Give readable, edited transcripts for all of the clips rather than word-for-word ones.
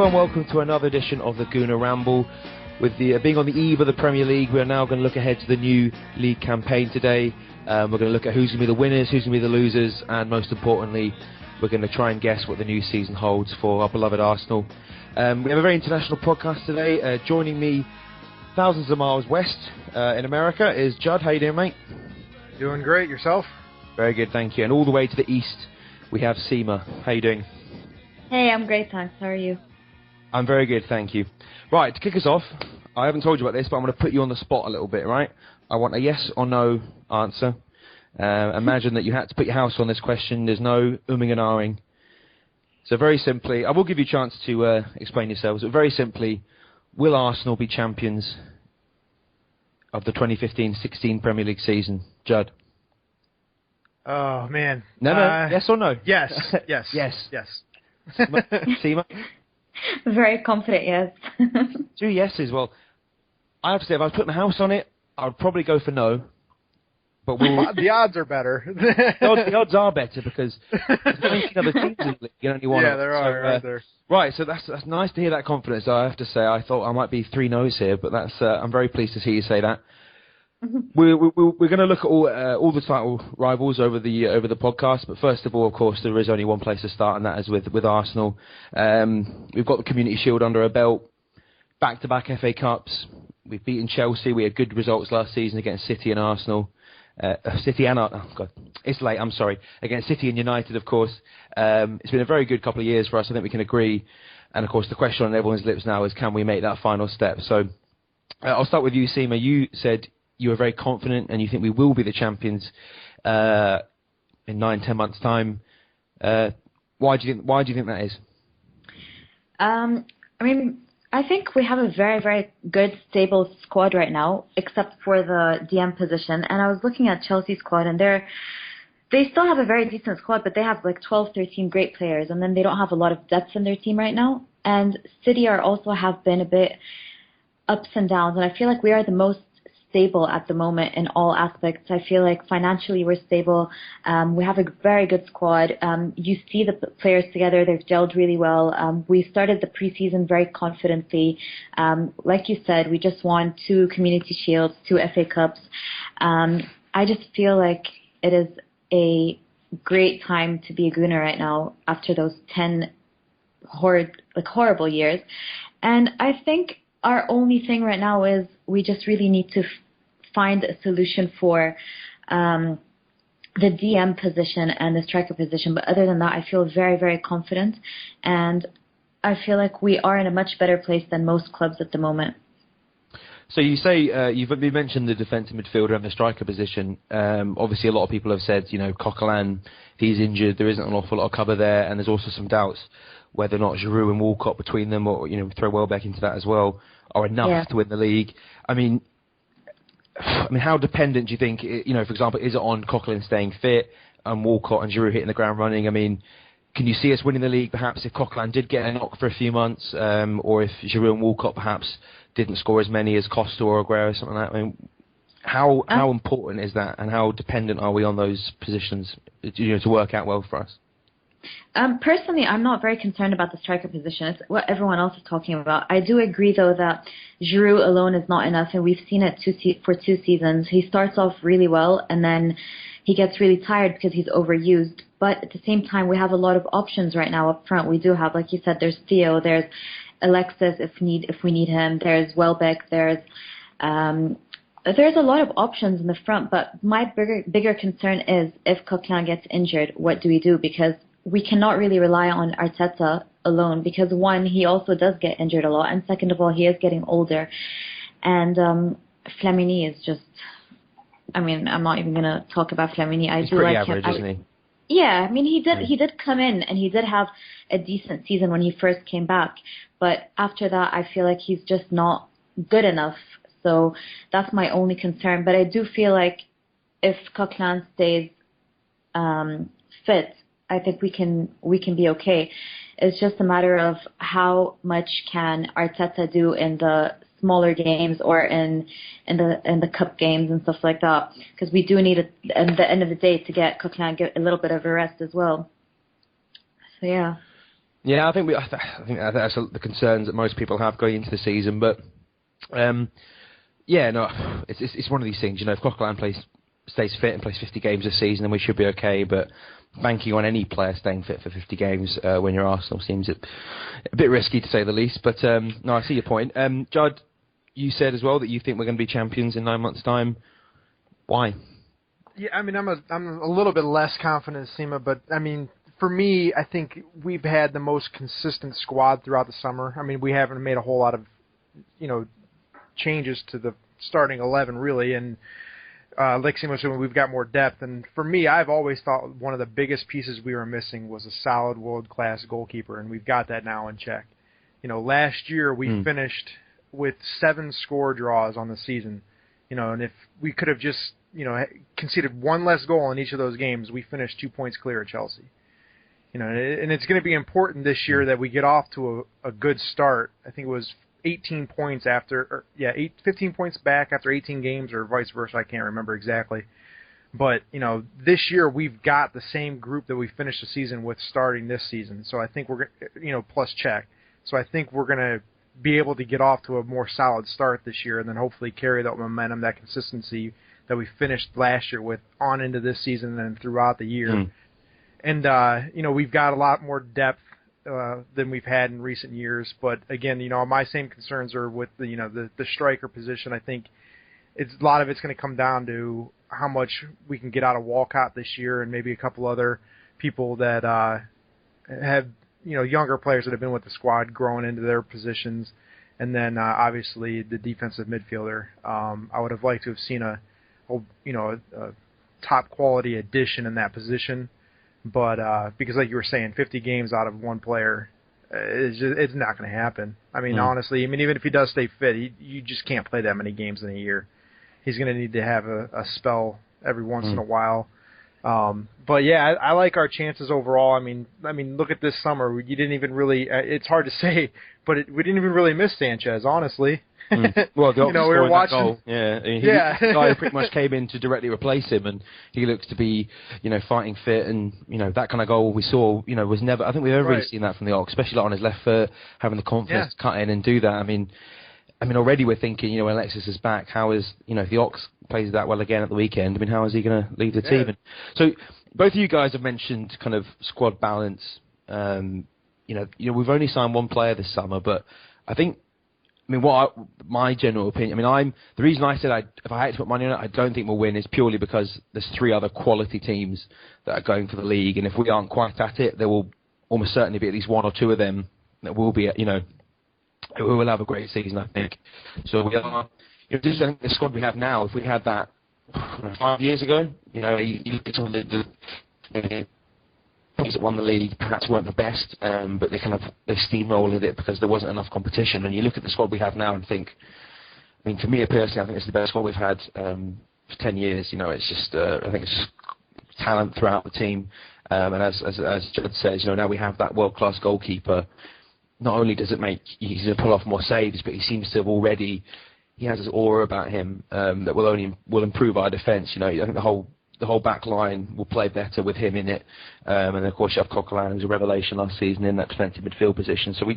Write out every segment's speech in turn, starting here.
Hello and welcome to another edition of the Gooner Ramble. With the being on the eve of the Premier League, we are now going to look ahead to the new league campaign today. We're going to look at who's going to be the winners, who's going to be the losers, and most importantly, we're going to try and guess what the new season holds for our beloved Arsenal. We have a very international podcast today. Joining me thousands of miles west in America is Judd. How you doing, mate? Doing great. Yourself? Very good, thank you. And all the way to the east, we have Sima. How you doing? Hey, I'm great, thanks. How are you? I'm very good, thank you. Right, to kick us off, I haven't told you about this, but I'm going to put you on the spot a little bit, right? I want a yes or no answer. Imagine that you had to put your house on this question. There's no umming and ahhing. So very simply, I will give you a chance to explain yourselves, but very simply, will Arsenal be champions of the 2015-16 Premier League season? Judd? Oh, man. No, yes or no? Yes, yes. Yes. Sima? Very confident, yes. 2 yeses. Well, I have to say, if I was putting my house on it, I would probably go for no. But the odds are better. the odds are better because there's 19 other teams in the league. You only one. Yeah, there are. Right there. Right, so that's nice to hear that confidence. I have to say, I thought I might be 3 no's here, but that's I'm very pleased to see you say that. We're going to look at all the title rivals over the podcast, but first of all, of course, there is only one place to start, and that is with Arsenal. We've got the Community Shield under our belt, back-to-back FA Cups. We've beaten Chelsea. We had good results last season against City and Arsenal. It's late. I'm sorry. Against City and United, of course. It's been a very good couple of years for us. I think we can agree. And of course, the question on everyone's lips now is, can we make that final step? So, I'll start with you, Sima. You said you were very confident and you think we will be the champions in 9-10 months' time. Why do you think that is? I think we have a very, very good, stable squad right now, except for the DM position. And I was looking at Chelsea's squad, and they still have a very decent squad, but they have like 12, 13 great players, and then they don't have a lot of depth in their team right now. And City have been a bit ups and downs, and I feel like we are the most stable at the moment in all aspects. I feel like financially we're stable. We have a very good squad. You see the players together. They've gelled really well. We started the preseason very confidently. Like you said, we just won 2 Community Shields, 2 FA Cups. I just feel like it is a great time to be a Gooner right now after those 10 horrible years. And I think our only thing right now is we just really need to find a solution for the DM position and the striker position. But other than that, I feel very, very confident. And I feel like we are in a much better place than most clubs at the moment. So you say, you mentioned the defensive midfielder and the striker position. Obviously, a lot of people have said, Coquelin, he's injured. There isn't an awful lot of cover there. And there's also some doubts whether or not Giroud and Walcott between them, or, throw Welbeck into that as well, are enough to win the league. I mean, how dependent do you think, for example, is it on Coquelin staying fit and Walcott and Giroud hitting the ground running? I mean, can you see us winning the league perhaps if Coquelin did get a knock for a few months, or if Giroud and Walcott perhaps didn't score as many as Costa or Aguero or something like that? I mean, how important is that, and how dependent are we on those positions to work out well for us? Personally, I'm not very concerned about the striker position. It's what everyone else is talking about. I do agree, though, that Giroud alone is not enough, and we've seen it for 2 seasons. He starts off really well, and then he gets really tired because he's overused. But at the same time, we have a lot of options right now up front. We do have, like you said, there's Theo, there's Alexis if we need him, there's Welbeck, there's a lot of options in the front. But my bigger concern is if Coquelin gets injured, what do we do? Because we cannot really rely on Arteta alone because, one, he also does get injured a lot, and second of all, he is getting older. And Flamini is just, I'm not even going to talk about Flamini. He's pretty average, isn't he? Yeah, he did come in, and he did have a decent season when he first came back. But after that, I feel like he's just not good enough. So that's my only concern. But I do feel like if Coquelin stays fit, I think we can be okay. It's just a matter of how much can Arteta do in the smaller games or in the cup games and stuff like that, because we do need at the end of the day to get Coquelin a little bit of a rest as well. So yeah. Yeah, I think that's the concerns that most people have going into the season. But yeah, no, it's one of these things. If Coquelin stays fit and plays 50 games this season, then we should be okay. But banking on any player staying fit for 50 games when you're Arsenal seems a bit risky, to say the least. But no, I see your point. Judd, you said as well that you think we're going to be champions in 9 months' time. Why? Yeah, I mean, I'm a little bit less confident in Sima, but I mean, for me, I think we've had the most consistent squad throughout the summer. I mean, we haven't made a whole lot of, changes to the starting 11 really, and like Sima said, we've got more depth. And for me, I've always thought one of the biggest pieces we were missing was a solid world-class goalkeeper, and we've got that now in check. Last year we finished with 7 score draws on the season, and if we could have just conceded one less goal in each of those games, we finished 2 points clear of Chelsea. And it's going to be important this year that we get off to a good start. I think it was 15 points back after 18 games, or vice versa. I can't remember exactly. But, this year we've got the same group that we finished the season with starting this season. So I think we're, plus check. So I think we're going to be able to get off to a more solid start this year, and then hopefully carry that momentum, that consistency that we finished last year with on into this season and throughout the year. And, we've got a lot more depth than we've had in recent years. But, again, my same concerns are with the striker position. I think a lot of it's going to come down to how much we can get out of Walcott this year, and maybe a couple other people that have, younger players that have been with the squad growing into their positions. And then, obviously, the defensive midfielder. I would have liked to have seen a top-quality addition in that position. But because, like you were saying, 50 games out of one player, it's not going to happen. I mean, honestly, even if he does stay fit, you just can't play that many games in a year. He's going to need to have a spell every once in a while. But yeah, I like our chances overall. I mean, look at this summer. You didn't even really. It's hard to say, but we didn't even really miss Sanchez, honestly. Well, the we were watching. Goal. Yeah, the guy pretty much came in to directly replace him, and he looks to be, fighting fit, and that kind of goal we saw, was never. I think we've never really seen that from the Ox, especially on his left foot, having the confidence to cut in and do that. I mean, already we're thinking, when Alexis is back, how is, if the Ox plays that well again at the weekend, how is he going to lead the team? And so both of you guys have mentioned kind of squad balance. We've only signed one player this summer, but I think, my general opinion, the reason I said if I had to put money on it, I don't think we'll win is purely because there's 3 other quality teams that are going for the league, and if we aren't quite at it, there will almost certainly be at least 1 or 2 of them that will be, we will have a great season, I think. So we are, I think the squad we have now, if we had that 5 years ago, you look at some of the teams that won the league perhaps weren't the best, but they steamrolled it because there wasn't enough competition. And you look at the squad we have now and think, for me personally, I think it's the best squad we've had for 10 years. It's just, I think it's just talent throughout the team. And as Judd says, now we have that world-class goalkeeper. Not only does it make he's going to pull off more saves, but he seems to have already, he has this aura about him that will improve our defence. I think the whole back line will play better with him in it. And of course you have Coquelin, who's a revelation last season in that defensive midfield position. So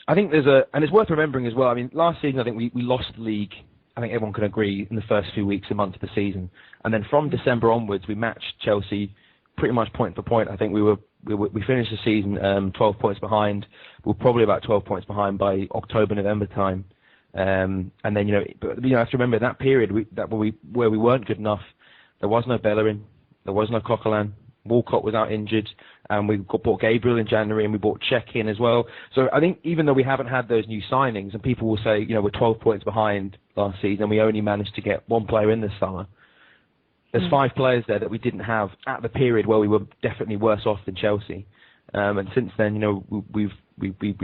I think and it's worth remembering as well, last season I think we lost the league, I think everyone can agree, in the first few weeks and months of the season. And then from December onwards, we matched Chelsea pretty much point for point. I think we finished the season 12 points behind. We were probably about 12 points behind by October, November time. And then, but you have to remember that period where we weren't good enough. There was no Bellerin, there was no Coquelin, Walcott was out injured, and we bought Gabriel in January, and we bought Cech in as well. So I think even though we haven't had those new signings, and people will say, we're 12 points behind last season, and we only managed to get 1 player in this summer, there's 5 players there that we didn't have at the period where we were definitely worse off than Chelsea. And since then, we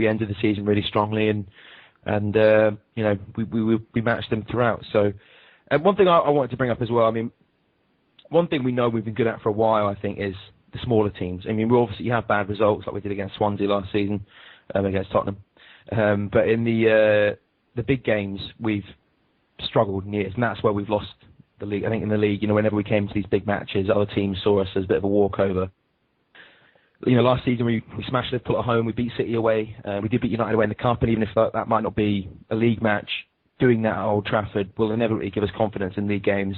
ended the season really strongly, and we matched them throughout. So one thing I wanted to bring up as well, one thing we know we've been good at for a while, I think, is the smaller teams. We obviously have bad results like we did against Swansea last season, against Tottenham. But in the big games, we've struggled in years, and that's where we've lost the league. I think in the league, whenever we came to these big matches, other teams saw us as a bit of a walkover. last season we smashed Liverpool at home, we beat City away, we did beat United away in the Cup, and even if that might not be a league match, doing that at Old Trafford will inevitably give us confidence in league games.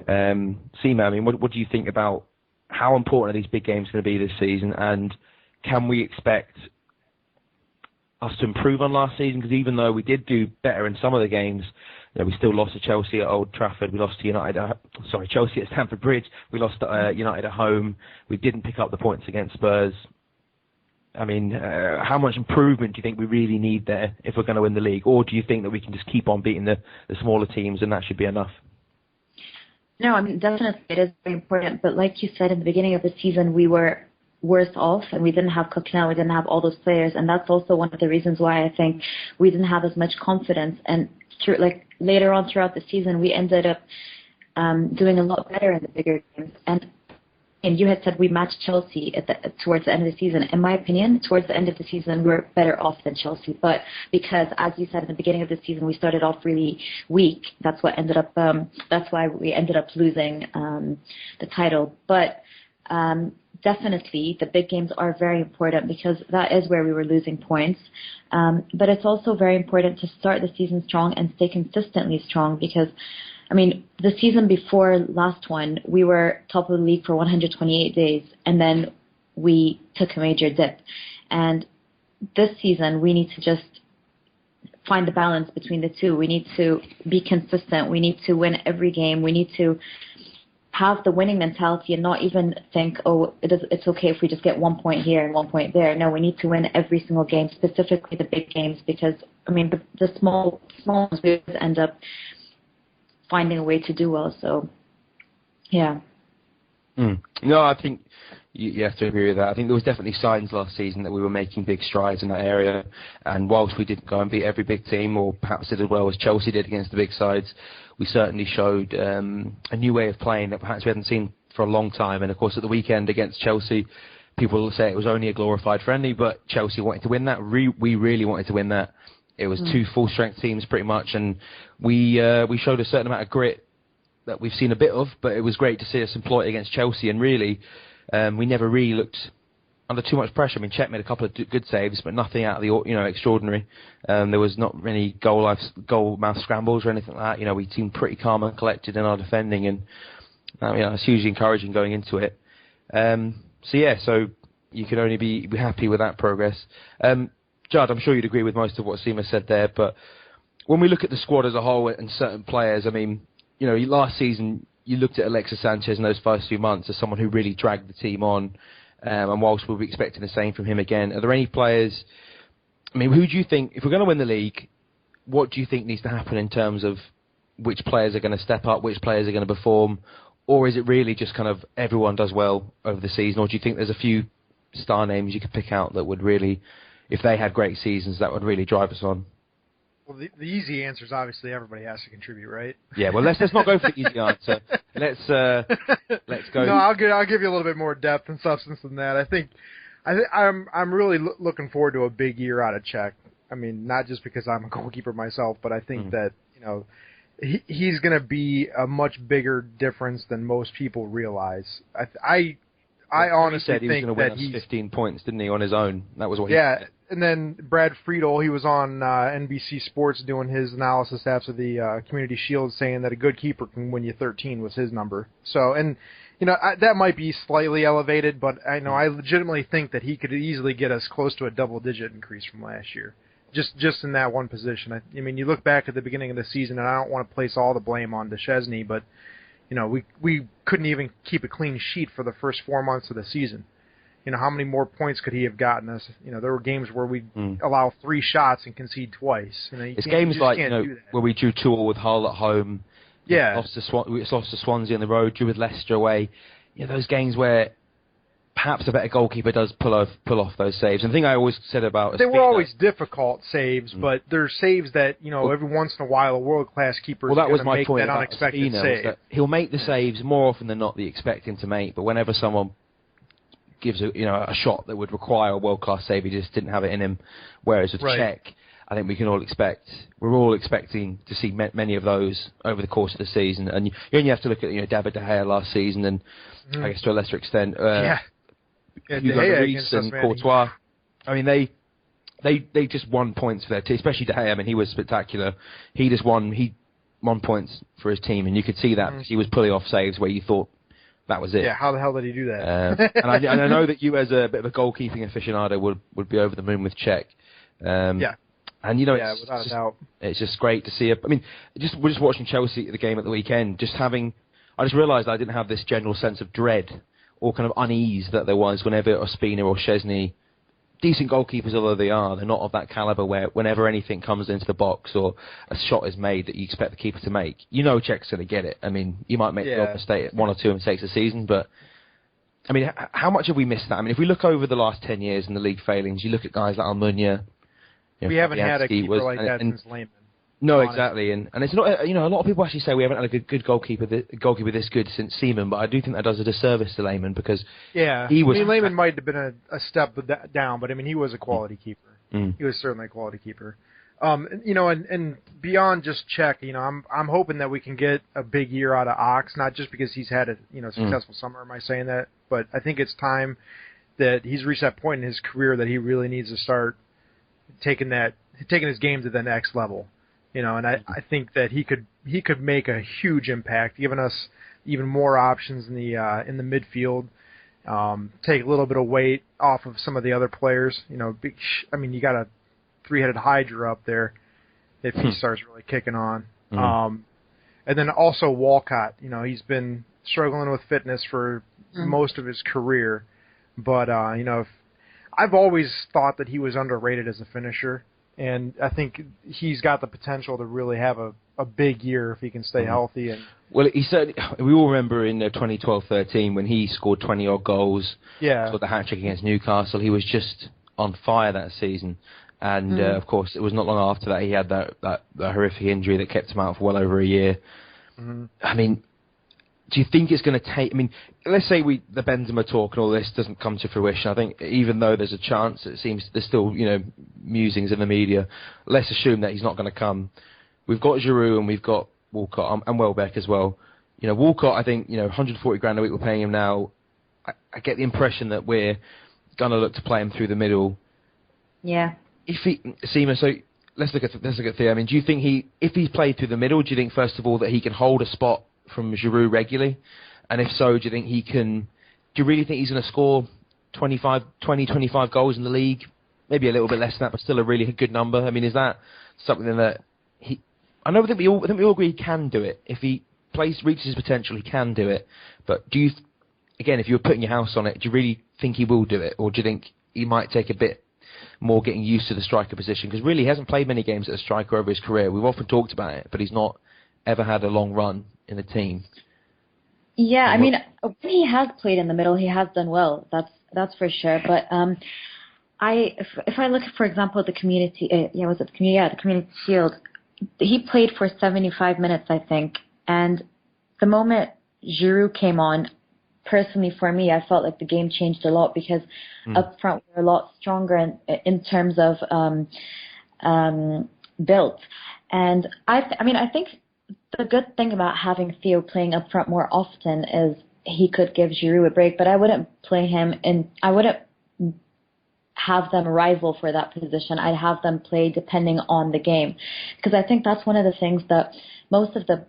Sima, I mean, what do you think about how important are these big games going to be this season, and can we expect us to improve on last season? Because even though we did do better in some of the games, we still lost to Chelsea at Old Trafford. We lost to Chelsea at Stamford Bridge. We lost to United at home. We didn't pick up the points against Spurs. I mean, how much improvement do you think we really need there if we're going to win the league? Or do you think that we can just keep on beating the smaller teams and that should be enough? No, I mean, definitely it is very important. But like you said, in the beginning of the season, we were worse off and we didn't have Coquelin, we didn't have all those players. And that's also one of the reasons why I think we didn't have as much confidence. And later on throughout the season, we ended up doing a lot better in the bigger games. And you had said we matched Chelsea towards the end of the season. In my opinion, towards the end of the season, we were better off than Chelsea. But because, as you said, in the beginning of the season, we started off really weak. That's what ended up. That's why we ended up losing the title. But definitely, the big games are very important because that is where we were losing points. But it's also very important to start the season strong and stay consistently strong because, I mean, the season before last one, we were top of the league for 128 days, and then we took a major dip. And this season, we need to just find the balance between the two. We need to be consistent. We need to win every game. We need to have the winning mentality and not even think, it's okay if we just get 1 point here and 1 point there. No, we need to win every single game, specifically the big games, because, I mean, the small ones we end up finding a way to do well. So, yeah. No, I think you have to agree with that. I think there was definitely signs last season that we were making big strides in that area. And whilst we didn't go and beat every big team, or perhaps did as well as Chelsea did against the big sides, we certainly showed a new way of playing that perhaps we hadn't seen for a long time. And of course, at the weekend against Chelsea, people will say it was only a glorified friendly, but Chelsea wanted to win that. We really wanted to win that. It was two full-strength teams pretty much, and we showed a certain amount of grit that we've seen a bit of, but it was great to see us employ it against Chelsea, and really, we never really looked under too much pressure. I mean, Cech made a couple of good saves, but nothing out of the extraordinary. There was not many goal mouth scrambles or anything like that. We seemed pretty calm and collected in our defending, and it's hugely encouraging going into it. So you can only be happy with that progress. Judd, I'm sure you'd agree with most of what Sima said there, but when we look at the squad as a whole and certain players, I mean, last season you looked at Alexis Sanchez in those first few months as someone who really dragged the team on, and whilst we'll be expecting the same from him again, are there any players, I mean, who do you think, if we're going to win the league, what do you think needs to happen in terms of which players are going to step up, which players are going to perform, or is it really just kind of everyone does well over the season, or do you think there's a few star names you could pick out that would really, if they had great seasons, that would really drive us on? Well, the easy answer is obviously everybody has to contribite, right? Yeah. Well, let's not go for the easy answer. Let's go. No, I'll give you a little bit more depth and substance than that. I'm really looking forward to a big year out of Cech. I mean, not just because I'm a goalkeeper myself, but I think that he's going to be a much bigger difference than most people realize. I honestly said he was think going that to win us 15 points, didn't he, on his own? That was what he said. And then Brad Friedel, he was on NBC Sports doing his analysis after the Community Shield, saying that a good keeper can win you 13 was his number. So, and that might be slightly elevated, but I legitimately think that he could easily get us close to a double-digit increase from last year, just in that one position. I mean, you look back at the beginning of the season, and I don't want to place all the blame on DeChesney, but we couldn't even keep a clean sheet for the first 4 months of the season. How many more points could he have gotten us? There were games where we allow 3 shots and concede twice. It's games like where we drew 2-2 with Hull at home. Yeah, we lost to Swansea on the road. Drew with Leicester away. Those games where perhaps a better goalkeeper does pull off those saves. And the thing I always said about they were always difficult saves, but they're saves that every once in a while a world class keeper is going to make that unexpected save. That he'll make the saves more often than not that you expect him to make, but whenever someone gives a shot that would require a world class save, he just didn't have it in him. Whereas with Cech, I think we're all expecting to see many of those over the course of the season. And you only have to look at David De Gea last season, and I guess to a lesser extent Yeah, De Hugo Gea Lloris against us, and man. Courtois. I mean, they just won points for their team, especially De Gea. I mean, he was spectacular. He won points for his team, and you could see that because he was pulling off saves where you thought that was it. Yeah, how the hell did he do that? And I know that you, as a bit of a goalkeeping aficionado, would be over the moon with Czech. Yeah. And you know, Yeah, without a doubt. It's just great to see. I mean, we're just watching Chelsea at the game at the weekend. I just realised I didn't have this general sense of dread or kind of unease that there was whenever Ospina or Szczesny, decent goalkeepers although they are, they're not of that calibre where whenever anything comes into the box or a shot is made that you expect the keeper to make, you know Czech's going to get it. I mean, you might make the odd mistake, one or two mistakes a season, but I mean, how much have we missed that? I mean, if we look over the last 10 years in the league failings, you look at guys like Almunia. We haven't had a keeper like that since Lehmann. No, honestly. Exactly, and it's not. You know, a lot of people actually say we haven't had a good goalkeeper this good since Sima, but I do think that does a disservice to Lehmann because he was. I mean, Lehmann might have been a step down, but I mean, he was a quality keeper. He was certainly a quality keeper. You know, and beyond just Czech, you know, I'm hoping that we can get a big year out of Ox, not just because he's had a successful summer. Am I saying that? But I think it's time that he's reached that point in his career that he really needs to start taking his game to the next level. You know, and I think that he could make a huge impact, giving us even more options in the midfield. Take a little bit of weight off of some of the other players. You know, I mean, you got a three-headed Hydra up there if he starts really kicking on. And then also Walcott. You know, he's been struggling with fitness for most of his career, but you know, I've always thought that he was underrated as a finisher. And I think he's got the potential to really have a big year if he can stay healthy. And well, he certainly. We all remember in 2012-13 when he scored 20-odd goals. Yeah. Scored the hat-trick against Newcastle. He was just on fire that season. And of course, it was not long after that he had that horrific injury that kept him out for well over a year. I mean, do you think it's going to take? I mean, let's say the Benzema talk and all this doesn't come to fruition. I think even though there's a chance, it seems there's still musings in the media. Let's assume that he's not going to come. We've got Giroud and we've got Walcott and Welbeck as well. You know, Walcott, I think 140 grand a week we're paying him now. I get the impression that we're going to look to play him through the middle. Yeah. Sima, so let's look at Theo. I mean, do you think if he's played through the middle, do you think first of all that he can hold a spot from Giroud regularly? And if so, do you really think he's going to score 25 goals in the league? Maybe a little bit less than that, but still a really good number. I mean, is that something that I think we all agree he can do it. If he reaches his potential, he can do it. But do you, again, if you were putting your house on it, do you really think he will do it? Or do you think he might take a bit more getting used to the striker position? Because really he hasn't played many games as a striker over his career. We've often talked about it, but he's not ever had a long run in the team. Yeah, I mean, when he has played in the middle, he has done well. That's for sure. But if I look at, for example, the community, the Community Shield, he played for 75 minutes, I think. And the moment Giroud came on, personally for me, I felt like the game changed a lot because up front we're a lot stronger in terms of build. And I think the good thing about having Theo playing up front more often is he could give Giroud a break, but I wouldn't play him I wouldn't have them rival for that position. I'd have them play depending on the game, because I think that's one of the things that most of the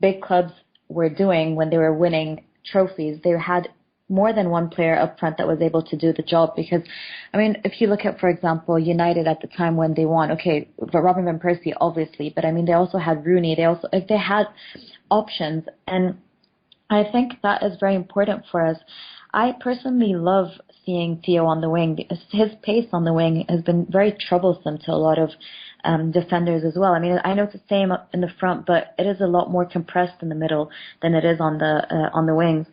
big clubs were doing when they were winning trophies. They had more than one player up front that was able to do the job. Because, I mean, if you look at, for example, United at the time when they won, Robin van Persie, obviously, but I mean, they also had Rooney. They had options, and I think that is very important for us. I personally love seeing Theo on the wing because his pace on the wing has been very troublesome to a lot of defenders as well. I mean, I know it's the same up in the front, but it is a lot more compressed in the middle than it is on the wings.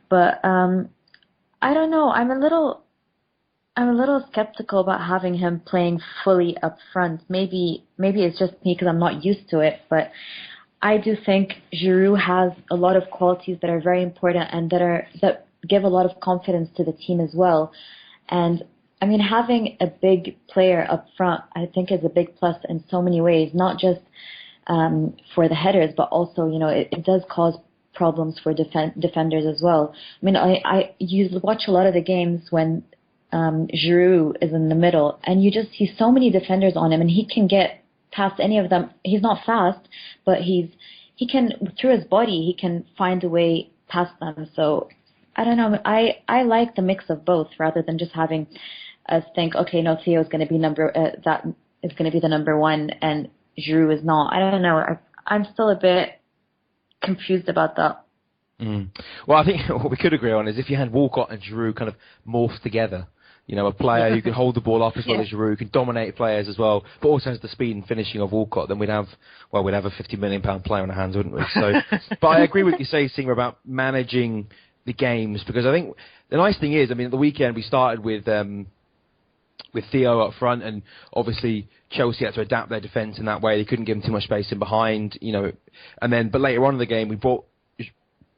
But I don't know. I'm a little skeptical about having him playing fully up front. Maybe it's just me because I'm not used to it. But I do think Giroud has a lot of qualities that are very important and that give a lot of confidence to the team as well. And I mean, having a big player up front, I think, is a big plus in so many ways. Not just for the headers, but also, it does cause problems for defenders as well. I mean, I you watch a lot of the games when Giroud is in the middle, and you just see so many defenders on him, and he can get past any of them. He's not fast, but he can, through his body, he can find a way past them. So I don't know. I like the mix of both rather than just having us think, okay, no, Theo is going to be that is going to be the number one, and Giroud is not. I don't know. I'm still a bit confused about that. Well, I think what we could agree on is if you had Walcott and Giroud kind of morphed together, you know, a player who can hold the ball up as well as Giroud, can dominate players as well, but also has the speed and finishing of Walcott, then we'd have a £50 million player on our hands, wouldn't we? So, but I agree with what you say, Sima, about managing the games, because I think the nice thing is, I mean, at the weekend we started with Theo up front, and obviously Chelsea had to adapt their defence in that way. They couldn't give him too much space in behind, you know, but later on in the game we brought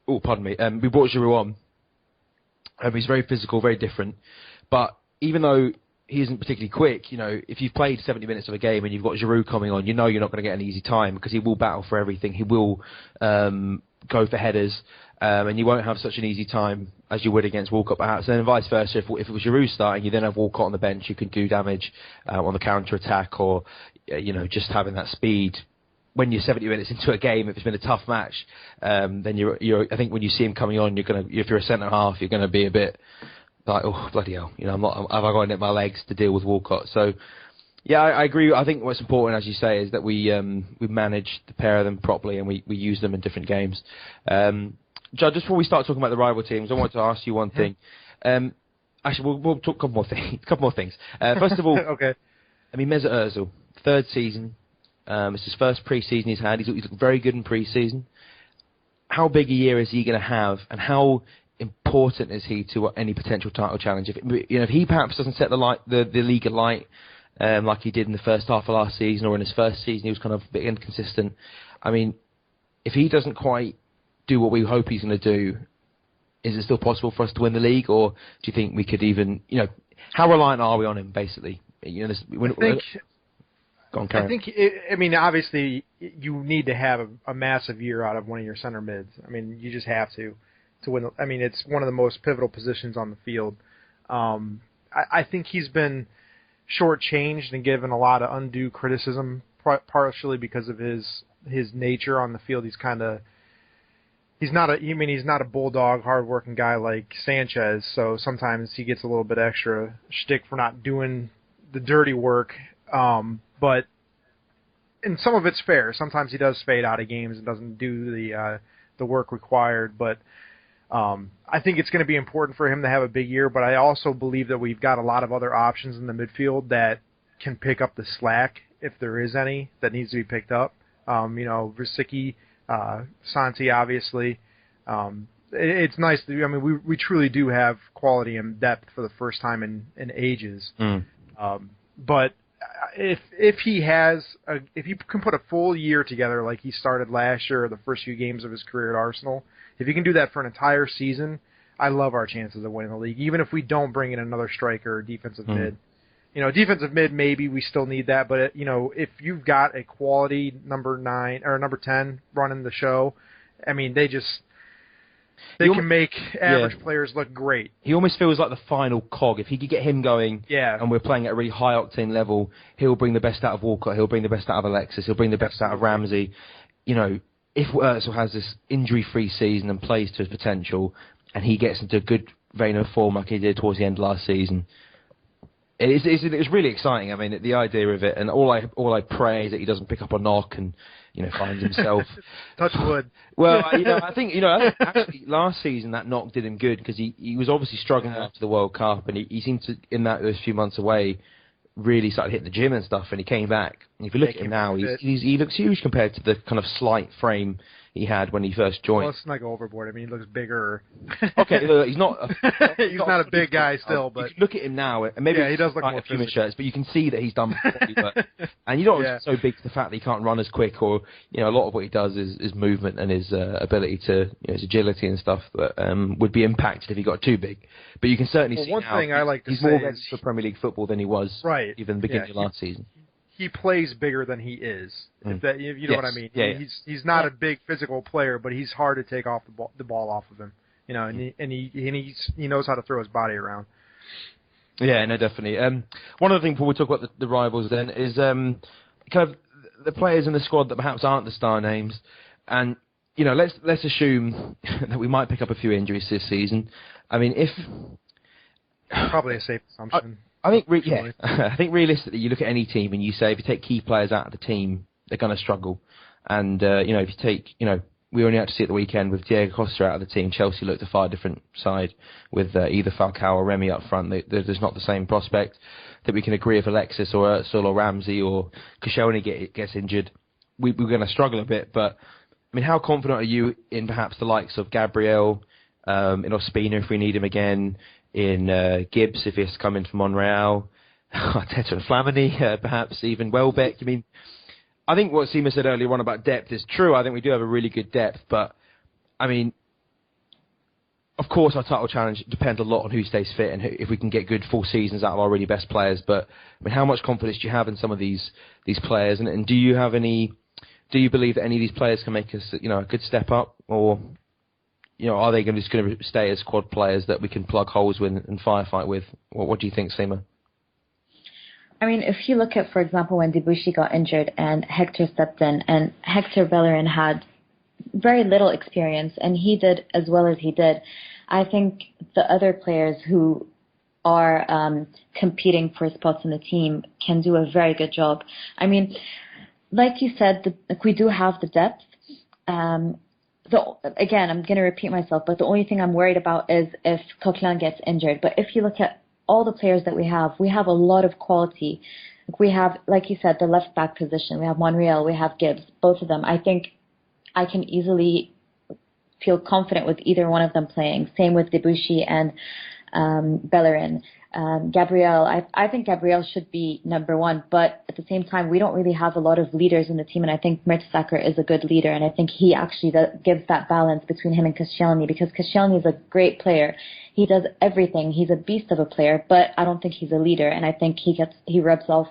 Giroud on. He's very physical, very different. But even though he isn't particularly quick, you know, if you've played 70 minutes of a game and you've got Giroud coming on, you know you're not going to get an easy time because he will battle for everything. He will go for headers, and you won't have such an easy time as you would against Walcott perhaps. And then vice versa, if it was Giroud starting, you then have Walcott on the bench, you can do damage on the counter-attack, or, you know, just having that speed. When you're 70 minutes into a game, if it's been a tough match, then you're. I think when you see him coming on, if you're a centre half, you're gonna be a bit like, oh bloody hell, you know, have I got in my legs to deal with Walcott? So, yeah, I agree. I think what's important, as you say, is that we manage the pair of them properly and we use them in different games. Judd, just before we start talking about the rival teams, I wanted to ask you one thing. Actually, we'll talk a couple more things. First of all, okay. I mean, Mesut Ozil, third season. It's his first pre-season he's had. He's looked very good in pre-season. How big a year is he going to have, and how important is he to any potential title challenge? If he perhaps doesn't set the league alight like he did in the first half of last season, or in his first season he was kind of a bit inconsistent. I mean, if he doesn't quite do what we hope he's going to do, is it still possible for us to win the league, or do you think we could even, you know, how reliant are we on him basically? You know, I think, I mean, obviously, you need to have a massive year out of one of your center mids. I mean, you just have to win. I mean, it's one of the most pivotal positions on the field. I think he's been shortchanged and given a lot of undue criticism, partially because of his nature on the field. He's not a bulldog, hard-working guy like Sanchez, so sometimes he gets a little bit extra shtick for not doing the dirty work. But and some of it's fair. Sometimes he does fade out of games and doesn't do the work required. But I think it's going to be important for him to have a big year. But I also believe that we've got a lot of other options in the midfield that can pick up the slack if there is any that needs to be picked up. You know, Vršicki, Santi, obviously. It's nice. I mean, we truly do have quality and depth for the first time in ages. But if he can put a full year together like he started last year or the first few games of his career at Arsenal, if he can do that for an entire season, I love our chances of winning the league. Even if we don't bring in another striker or defensive mid, you know, defensive mid maybe we still need that, but you know, if you've got a quality number 9 or number 10 running the show, I mean, they can make average players look great. He almost feels like the final cog. If he could get him going, and we're playing at a really high octane level, he'll bring the best out of Walcott, he'll bring the best out of Alexis, he'll bring the best out of Ramsey. You know, if Ozil has this injury-free season and plays to his potential, and he gets into a good vein of form like he did towards the end of last season, it's really exciting. I mean, the idea of it, and all I pray is that he doesn't pick up a knock and, you know, finds himself. Touch wood. Well, I think actually last season that knock did him good because he was obviously struggling after the World Cup, and he seemed to, in those few months away, really started hitting the gym and stuff, and he came back. And if you look at him now, he looks huge compared to the kind of slight frame he had when he first joined. Well, let's not go overboard. I mean, he looks bigger. Okay, look, he's not. He's not a big guy still, but you look at him now, and maybe he does look more physical shirts, but you can see that he's done. And you know what's so big to the fact that he can't run as quick, or you know, a lot of what he does is movement and his ability to, you know, his agility and stuff that would be impacted if he got too big. But you can certainly see one now thing I like to he's say more ready is for Premier League football than he was even the beginning of last season. he plays bigger than he is. If you know what I mean. Yeah. He's not a big physical player, but he's hard to take off the ball off of him. You know, and he knows how to throw his body around. Yeah, no, definitely. One other thing before we talk about the rivals then is kind of the players in the squad that perhaps aren't the star names, and let's assume that we might pick up a few injuries this season. I mean, if probably a safe assumption. I think I think realistically, you look at any team and you say if you take key players out of the team, they're going to struggle. And if you take we only had to see at the weekend with Diego Costa out of the team. Chelsea looked a far different side with either Falcao or Remy up front. There's not the same prospect that we can agree if Alexis or Özil or Ramsey or Koscielny gets injured. We're going to struggle a bit. But I mean, how confident are you in perhaps the likes of Gabriel, in Ospina if we need him again, in Gibbs if he has to come in from Monreal, Arteta and Flamini, perhaps even Welbeck? I mean, I think what Sima said earlier on about depth is true. I think we do have a really good depth, but I mean, of course, our title challenge depends a lot on who stays fit and if we can get good full seasons out of our really best players. But I mean, how much confidence do you have in some of these players, and do you believe that any of these players can make us a good step up, or are they just going to stay as squad players that we can plug holes with and firefight with? What do you think, Sima? I mean, if you look at, for example, when Debuchy got injured and Hector stepped in, and Hector Bellerin had very little experience, and he did as well as he did, I think the other players who are competing for spots in the team can do a very good job. I mean, like you said, we do have the depth. Again, I'm going to repeat myself, but the only thing I'm worried about is if Coquelin gets injured. But if you look at all the players that we have a lot of quality. We have, like you said, the left back position. We have Monreal, we have Gibbs, both of them. I think I can easily feel confident with either one of them playing. Same with Debuchy and Bellerin. Gabriel, I think Gabriel should be number one, but at the same time, we don't really have a lot of leaders in the team, and I think Mertesacker is a good leader, and I think he actually gives that balance between him and Koscielny, because Koscielny is a great player. He does everything. He's a beast of a player, but I don't think he's a leader, and I think Mertesacker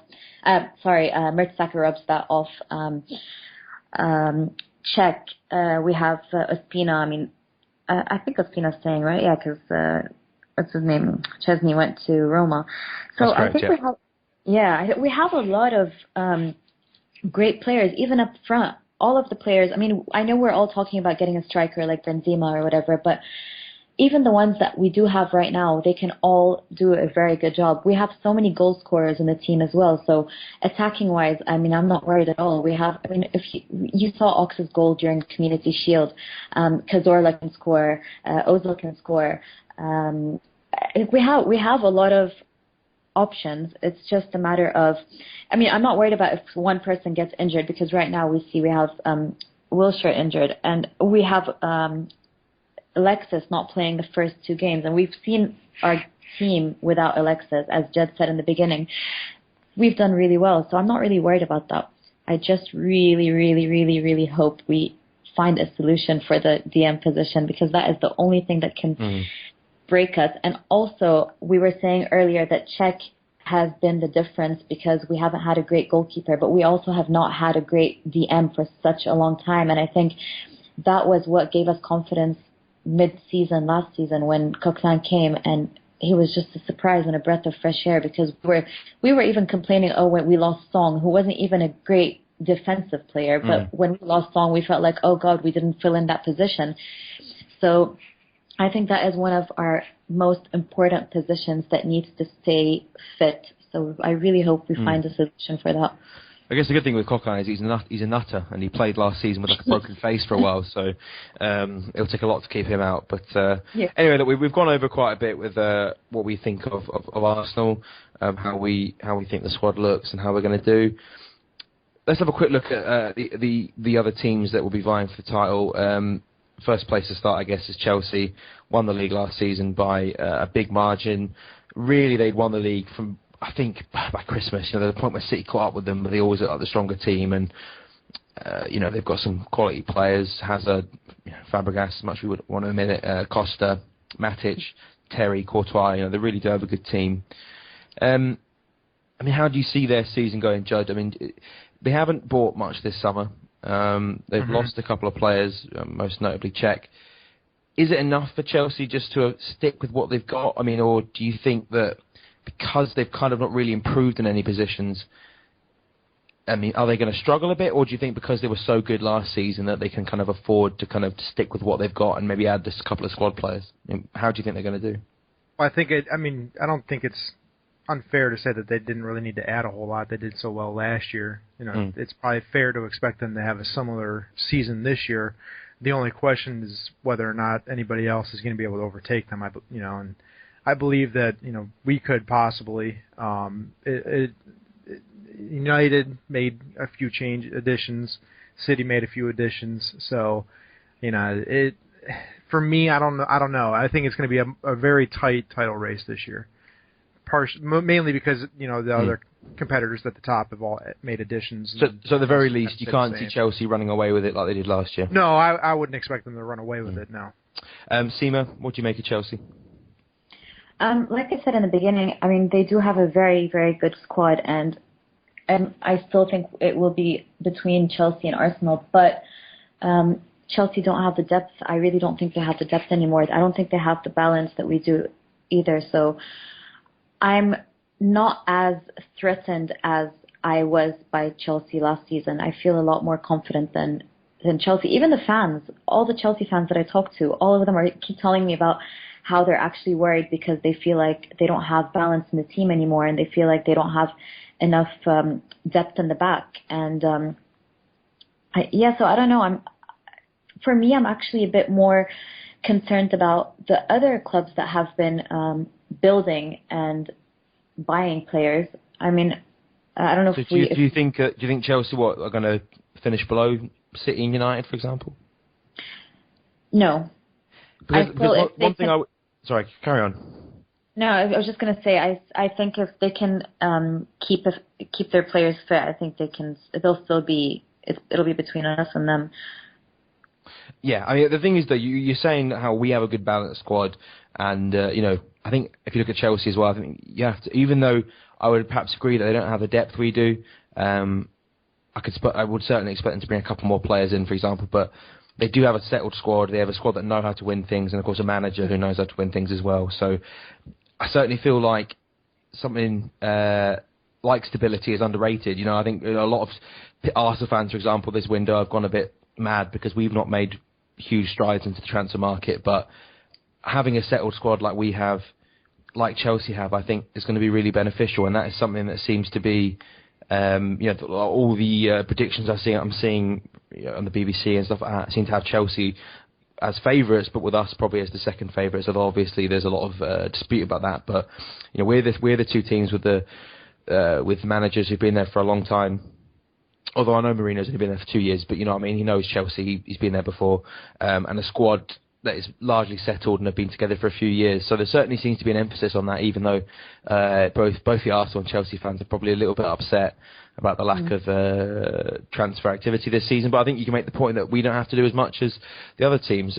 rubs that off. Czech, we have Ospina. I mean, I think Ospina's staying, right? Yeah, because what's his name? Chesney went to Roma. So That's correct, I think we have a lot of great players, even up front. All of the players. I mean, I know we're all talking about getting a striker like Benzema or whatever, but even the ones that we do have right now, they can all do a very good job. We have so many goal scorers in the team as well. So attacking-wise, I mean, I'm not worried at all. If you saw Ox's goal during Community Shield, Cazorla can score, Ozil can score. We have a lot of options. It's just a matter of, I mean, I'm not worried about if one person gets injured, because right now we have Wilshere injured, and we have Alexis not playing the first two games, and we've seen our team without Alexis, as Judd said in the beginning, we've done really well, so I'm not really worried about that. I just really, really, really, really hope we find a solution for the DM position, because that is the only thing that can break us. And also, we were saying earlier that Czech has been the difference because we haven't had a great goalkeeper, but we also have not had a great DM for such a long time, and I think that was what gave us confidence mid-season last season when Coquelin came, and he was just a surprise and a breath of fresh air, because we were even complaining, when we lost Song, who wasn't even a great defensive player, but when we lost Song, we felt like, oh God, we didn't fill in that position. So I think that is one of our most important positions that needs to stay fit. So I really hope we find a solution for that. I guess the good thing with Coquelin is he's a nutter, and he played last season with like a broken face for a while, so it'll take a lot to keep him out. But anyway, look, we've gone over quite a bit with what we think of Arsenal, how we think the squad looks, and how we're going to do. Let's have a quick look at the other teams that will be vying for the title. First place to start, I guess, is Chelsea. Won the league last season by a big margin. Really, they'd won the league from, I think, by Christmas. The point where City caught up with them, but they always look like the stronger team, and they've got some quality players. Hazard, Fabregas, as much as we would want to admit it, Costa, Matic, Terry, Courtois. They really do have a good team. I mean, how do you see their season going, Judd? I mean, they haven't bought much this summer. They've lost a couple of players, most notably Czech. Is it enough for Chelsea just to stick with what they've got? I mean, or do you think that because they've kind of not really improved in any positions, I mean, are they going to struggle a bit, or do you think because they were so good last season that they can kind of afford to kind of stick with what they've got and maybe add just a couple of squad players? I mean, how do you think they're going to do? Well, I don't think it's unfair to say that they didn't really need to add a whole lot. They did so well last year. It's probably fair to expect them to have a similar season this year. The only question is whether or not anybody else is going to be able to overtake them. And I believe that we could possibly. United made a few additions. City made a few additions. So, for me, I don't know. I think it's going to be a very tight title race this year. Mainly because the other competitors at the top have all made additions. So at the very least, you can't see Chelsea running away with it like they did last year. No, I wouldn't expect them to run away with it. No. Sima, what do you make of Chelsea? Like I said in the beginning, I mean, they do have a very, very good squad, and I still think it will be between Chelsea and Arsenal, but Chelsea don't have the depth. I really don't think they have the depth anymore. I don't think they have the balance that we do either. So I'm not as threatened as I was by Chelsea last season. I feel a lot more confident than Chelsea. Even the fans, all the Chelsea fans that I talk to, all of them keep telling me about how they're actually worried because they feel like they don't have balance in the team anymore, and they feel like they don't have enough depth in the back. And so I don't know. For me, I'm actually a bit more concerned about the other clubs that have been building and buying players. I mean, I don't know. So do you think Chelsea are going to finish below City and United, for example? No. Sorry, carry on. No, I was just going to say, I think if they can keep their players fit, I think they'll still be, it'll be between us and them. Yeah, I mean, the thing is that you're saying how we have a good balanced squad, and I think if you look at Chelsea as well, I think you have to, even though I would perhaps agree that they don't have the depth we do, I would certainly expect them to bring a couple more players in, for example, but they do have a settled squad. They have a squad that know how to win things, and of course a manager who knows how to win things as well. So I certainly feel like something like stability is underrated. I think a lot of Arsenal fans, for example, this window have gone a bit mad because we've not made huge strides into the transfer market. But having a settled squad like we have, like Chelsea have, I think is going to be really beneficial, and that is something that seems to be, all the predictions I'm seeing on the BBC and stuff like that seem to have Chelsea as favourites, but with us probably as the second favourites. Although obviously there's a lot of dispute about that. But we're the two teams with managers who've been there for a long time. Although I know Mourinho's only been there for 2 years, but you know what I mean. He knows Chelsea. He's been there before, and a squad that is largely settled and have been together for a few years. So there certainly seems to be an emphasis on that, even though both the Arsenal and Chelsea fans are probably a little bit upset about the lack of transfer activity this season. But I think you can make the point that we don't have to do as much as the other teams.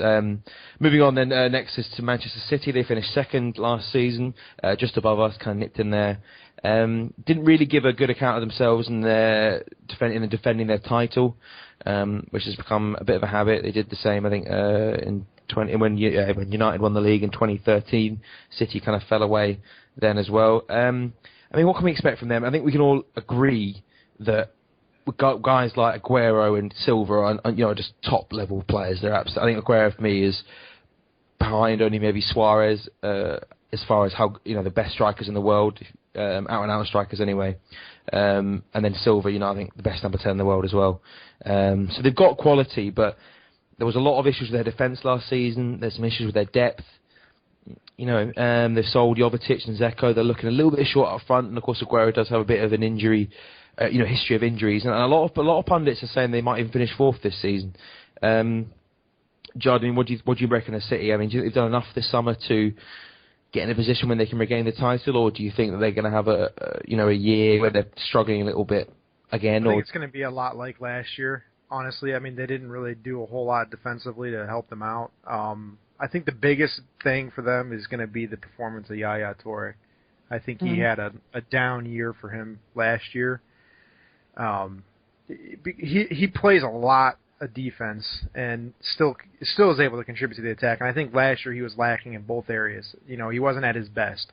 Moving on then, next is to Manchester City. They finished second last season, just above us, kind of nipped in there. Didn't really give a good account of themselves in defending their title, which has become a bit of a habit. They did the same, I think, when United won the league in 2013. City kind of fell away then as well. I mean, what can we expect from them? I think we can all agree that guys like Aguero and Silva are just top level players. I think Aguero for me is behind only maybe Suarez as far as how the best strikers in the world, out and out strikers anyway. And then Silva, I think the best number 10 in the world as well. So they've got quality, but there was a lot of issues with their defence last season. There's some issues with their depth. They've sold Jovetic and Zeko. They're looking a little bit short up front, and of course Aguero does have a bit of an injury, history of injuries. And a lot of pundits are saying they might even finish fourth this season. Judd, I mean, what do you reckon of City? I mean, do you think they've done enough this summer to get in a position when they can regain the title, or do you think that they're going to have a year where they're struggling a little bit again? I think it's going to be a lot like last year. Honestly, I mean, they didn't really do a whole lot defensively to help them out. I think the biggest thing for them is going to be the performance of Yaya Toure. I think he had a down year for him last year. He plays a lot of defense and still is able to contribute to the attack. And I think last year he was lacking in both areas. You know, he wasn't at his best.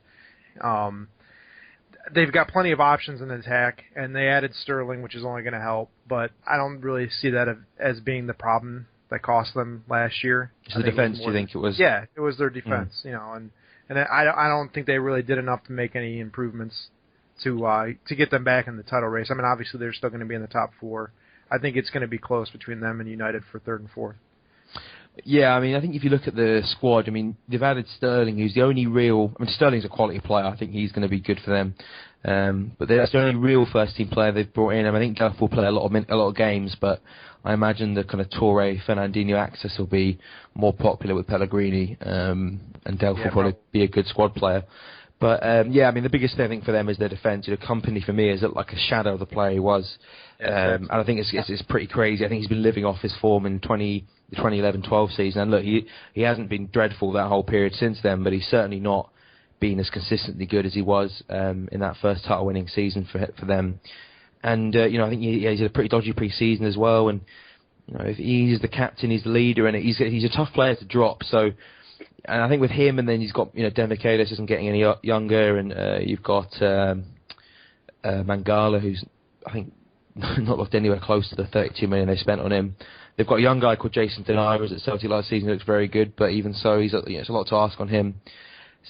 They've got plenty of options in the attack, and they added Sterling, which is only going to help. But I don't really see that as being the problem that cost them last year. It's the defense, do you think it was? Yeah, it was their defense. You know, and I don't think they really did enough to make any improvements to get them back in the title race. I mean, obviously they're still going to be in the top four. I think it's going to be close between them and United for third and fourth. Yeah, I mean, I think if you look at the squad, I mean, they've added Sterling, who's the only real... I mean, Sterling's a quality player. I think he's going to be good for them. But that's the only real first-team player they've brought in. I think Duff will play a lot of games, but I imagine the kind of Torre, Fernandinho axis will be more popular with Pellegrini, and Delph will probably be a good squad player. But, yeah, I mean, the biggest thing I think for them is their defence. You know, Company, for me, is like a shadow of the player he was. And I think it's pretty crazy. I think he's been living off his form in the 2011-12 season. And look, he hasn't been dreadful that whole period since then, but he's certainly not been as consistently good as he was in that first title-winning season for them. And, you know, I think he's had a pretty dodgy pre-season as well. And, you know, if he's the captain, he's the leader, and he's a tough player to drop. So, and I think with him, and then he's got, you know, Demichelis isn't getting any younger, and you've got Mangala, who's, I think, not looked anywhere close to the 32 million they spent on him. They've got a young guy called Jason Denayer, who was at Celtic last season, who looks very good, but even so, it's a lot to ask on him.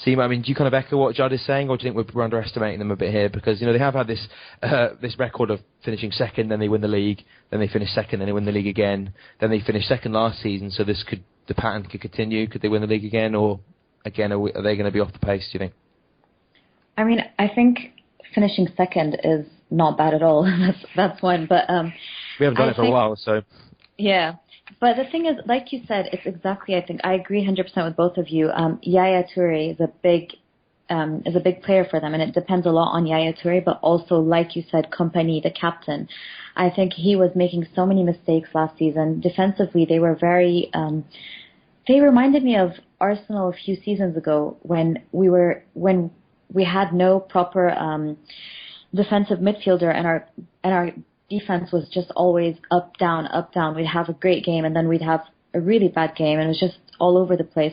Sima, I mean, do you kind of echo what Judd is saying, or do you think we're underestimating them a bit here? Because, you know, they have had this record of finishing second, then they win the league, then they finish second, then they win the league again, then they finished second last season, so the pattern could continue. Could they win the league again, or again, are they going to be off the pace, do you think? I mean, I think finishing second is not bad at all. that's one, but we haven't done it for a while, so yeah. But the thing is, like you said, it's exactly. I think I agree 100% with both of you. Yaya Toure is a big player for them, and it depends a lot on Yaya Toure. But also, like you said, Company, the captain. I think he was making so many mistakes last season. Defensively, they were very. They reminded me of Arsenal a few seasons ago when we had no proper defensive midfielder, and our defense was just always up, down, up, down. We'd have a great game, and then we'd have a really bad game, and it was just all over the place.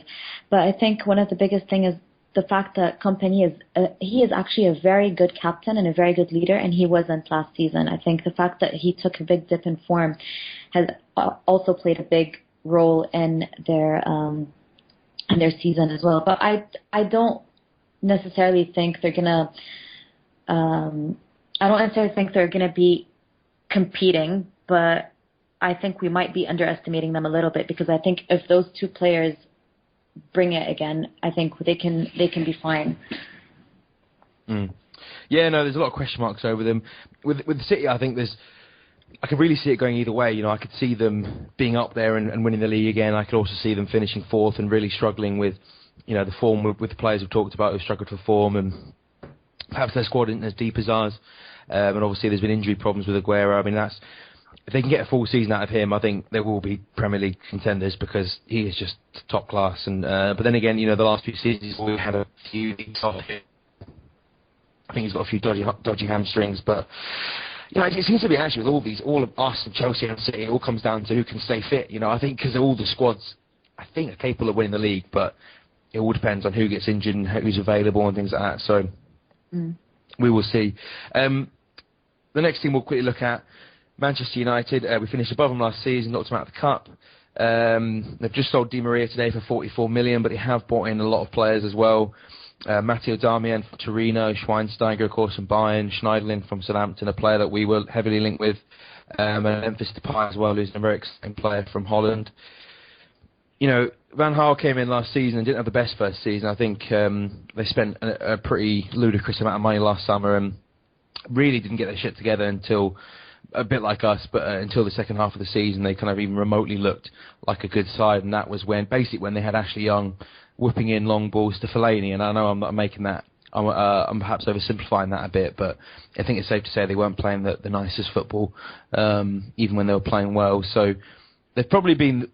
But I think one of the biggest things is the fact that Company he is actually a very good captain and a very good leader, and he wasn't last season. I think the fact that he took a big dip in form has also played a big role in their season as well. But I don't necessarily think they're gonna. I don't necessarily think they're gonna be competing, but I think we might be underestimating them a little bit, because I think if those two players bring it again, I think they can be fine. Yeah, no, there's a lot of question marks over them. With City, I think I could really see it going either way. You know, I could see them being up there and winning the league again. I could also see them finishing fourth and really struggling with, you know, the form with the players we've talked about who struggled for form, and perhaps their squad isn't as deep as ours. And obviously there's been injury problems with Aguero. I mean, if they can get a full season out of him, I think they will be Premier League contenders, because he is just top class. And but then again, you know, the last few seasons we've had a few. I think he's got a few dodgy hamstrings, but you know, it seems to be actually with all of us and Chelsea and City, it all comes down to who can stay fit. You know, I think because all the squads, I think, are capable of winning the league, but it all depends on who gets injured and who's available and things like that. So we will see. The next team we'll quickly look at, Manchester United. We finished above them last season, knocked them out of the cup. They've just sold Di Maria today for 44 million, but they have brought in a lot of players as well. Matteo Darmian from Torino, Schweinsteiger, of course, from Bayern, Schneiderlin from Southampton, a player that we were heavily linked with, and Memphis Depay as well, who's a very exciting player from Holland. You know, Van Gaal came in last season and didn't have the best first season. I think they spent a pretty ludicrous amount of money last summer and really didn't get their shit together until, a bit like us, but until the second half of the season, they kind of even remotely looked like a good side, and that was when they had Ashley Young whipping in long balls to Fellaini. And I know I'm not making that, I'm perhaps oversimplifying that a bit, but I think it's safe to say they weren't playing the nicest football, even when they were playing well. So they've probably been,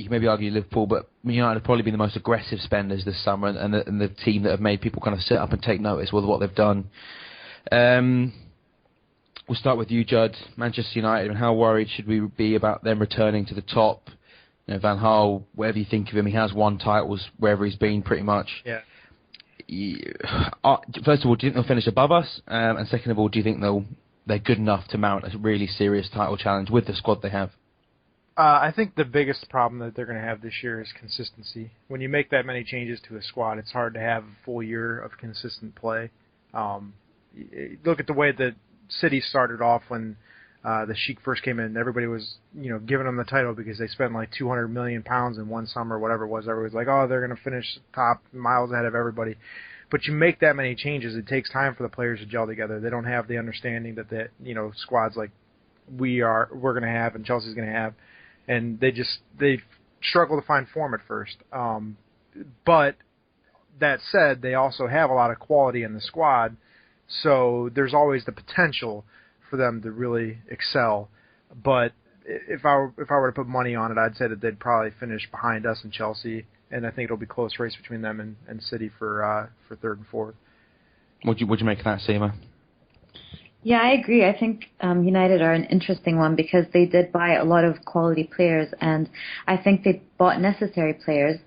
you can maybe argue Liverpool, but United have probably been the most aggressive spenders this summer, and the team that have made people kind of sit up and take notice with what they've done. We'll start with you, Judd. Manchester United, and how worried should we be about them returning to the top? You know, Van Gaal, whatever you think of him, he has won titles wherever he's been, pretty much. Yeah. First of all, do you think they'll finish above us? And second of all, do you think they're good enough to mount a really serious title challenge with the squad they have? I think the biggest problem that they're going to have this year is consistency. When you make that many changes to a squad, it's hard to have a full year of consistent play. Look at the way that City started off when the Sheik first came in. Everybody was, giving them the title because they spent like £200 million in one summer, whatever it was. Everybody was like, oh, they're going to finish top, miles ahead of everybody. But you make that many changes, it takes time for the players to gel together. They don't have the understanding that squads like we're going to have and Chelsea's going to have, and they struggle to find form at first. But that said, they also have a lot of quality in the squad, so there's always the potential for them to really excel. But if I were to put money on it, I'd say that they'd probably finish behind us and Chelsea, and I think it'll be a close race between them and City for third and fourth. What'd you make of that, Sima? Yeah, I agree. I think United are an interesting one because they did buy a lot of quality players, and I think they bought necessary players.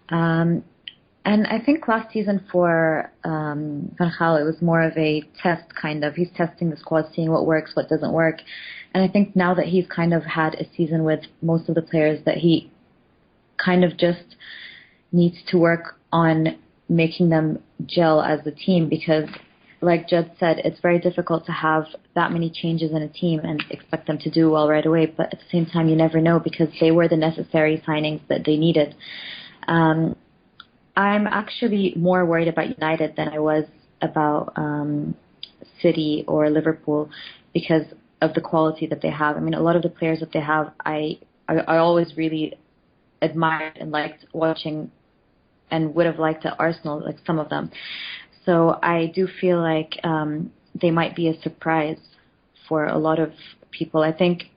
And I think last season for Van Gaal, it was more of a test, kind of. He's testing the squad, seeing what works, what doesn't work. And I think now that he's kind of had a season with most of the players, that he kind of just needs to work on making them gel as a team, because like Judd said, it's very difficult to have that many changes in a team and expect them to do well right away. But at the same time, you never know, because they were the necessary signings that they needed. I'm actually more worried about United than I was about City or Liverpool because of the quality that they have. I mean, a lot of the players that they have, I always really admired and liked watching and would have liked at Arsenal, like some of them. So I do feel like they might be a surprise for a lot of people. I think,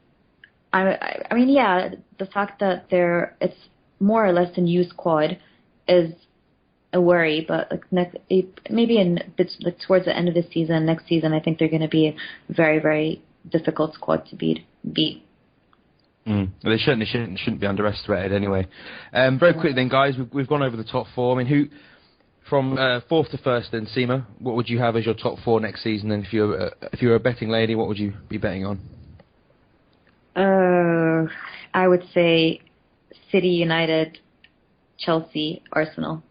I mean, yeah, the fact that it's more or less a new squad is a worry, but maybe towards the end of the season, next season, I think they're going to be a very, very difficult squad to beat. They shouldn't be underestimated anyway. Very quickly then, guys, we've gone over the top four. I mean, who from fourth to first then, Sima, what would you have as your top four next season? And if you were a betting lady, what would you be betting on? I would say City, United, Chelsea, Arsenal.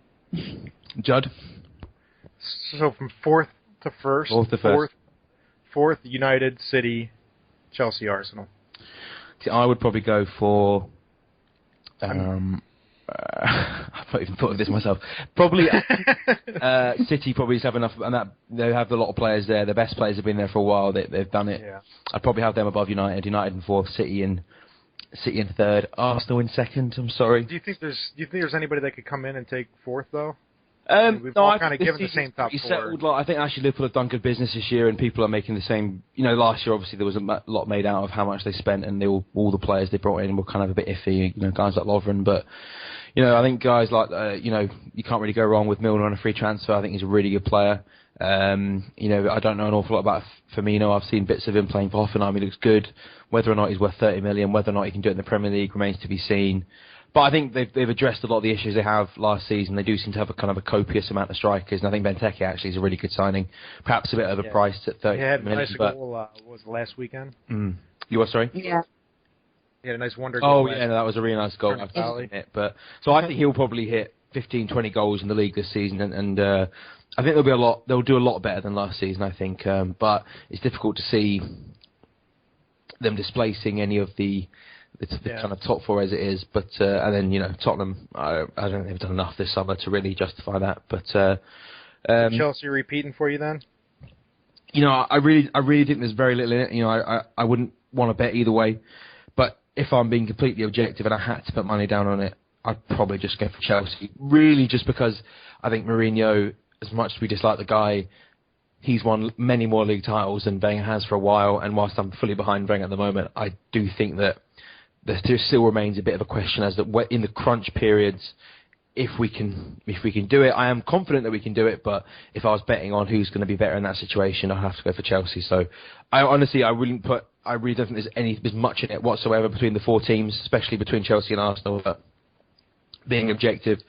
Judd? So from fourth to first. Fourth, United, City, Chelsea, Arsenal. See, I would probably go for... I've not even thought of this myself. Probably City probably have enough, and that they have a lot of players there. The best players have been there for a while. They've done it. Yeah. I'd probably have them above United. United in fourth, City in third, Arsenal in second. I'm sorry. Do you think there's anybody that could come in and take fourth though? We've no, all kind of given the same top four. Settled, I think actually Liverpool have done good business this year, and people are making the same. Last year obviously there was a lot made out of how much they spent, and all the players they brought in were kind of a bit iffy. Guys like Lovren, but I think guys like you can't really go wrong with Milner on a free transfer. I think he's a really good player. I don't know an awful lot about Firmino. I've seen bits of him playing for Hoffenheim. He looks good. Whether or not he's worth 30 million, whether or not he can do it in the Premier League remains to be seen. But I think they've addressed a lot of the issues they have last season. They do seem to have a kind of a copious amount of strikers, and I think Benteke actually is a really good signing. Perhaps a bit overpriced at 30 million. He had a nice goal, was it last weekend? You were, sorry? Yeah. He had a nice wonder goal. Oh, yeah, that was a really nice goal. So I think he'll probably hit 15, 20 goals in the league this season, and I think they'll do a lot better than last season, I think. But it's difficult to see them displacing any of the kind of top four as it is, but and then Tottenham, I don't think they've done enough this summer to really justify that. But Chelsea repeating for you then? I really think there's very little in it. I wouldn't want to bet either way, but if I'm being completely objective and I had to put money down on it, I'd probably just go for Chelsea. Really, just because I think Mourinho, as much as we dislike the guy, he's won many more league titles than Wenger has for a while, and whilst I'm fully behind Wenger at the moment, I do think that there still remains a bit of a question as to in the crunch periods if we can do it. I am confident that we can do it, but if I was betting on who's going to be better in that situation, I'd have to go for Chelsea. So I really don't think there's much in it whatsoever between the four teams, especially between Chelsea and Arsenal. But being objective,